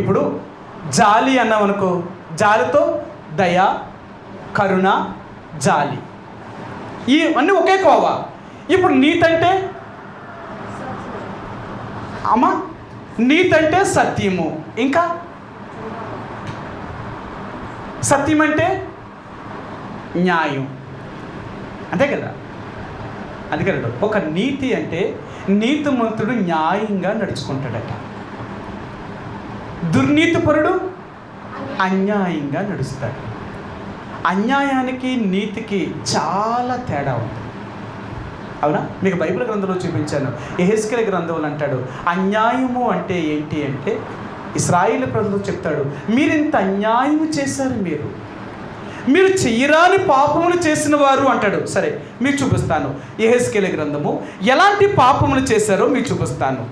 ఇప్పుడు జాలి అన్నామనుకో, జాలితో దయ, కరుణ, జాలి, ఇవన్నీ ఒకే కోవా. ఇప్పుడు నీతంటే అమ్మా, నీతంటే సత్యము, ఇంకా సత్యం అంటే న్యాయం, అంతే కదా. అది కదా, ఒక నీతి అంటే నీతిమంతుడు న్యాయంగా నడుచుకుంటాడట, దుర్నీతిపరుడు అన్యాయంగా నడుస్తాడు. అన్యాయానికి నీతికి చాలా తేడా ఉంది, అవునా? మీకు బైబిల్ గ్రంథంలో చూపించాను. యెహెజ్కేలు గ్రంథంలో అంటాడు, అన్యాయము అంటే ఏంటి అంటే, ఇశ్రాయేలు ప్రజలు చెప్తాడు, మీరు ఇంత అన్యాయం చేశారు, మీరు చెయ్యరాని పాపములు చేసిన వారు అంటాడు. సరే మీకు చూపిస్తాను, యెహెజ్కేలు గ్రంథము ఎలాంటి పాపములు చేశారో మీకు చూపిస్తాను.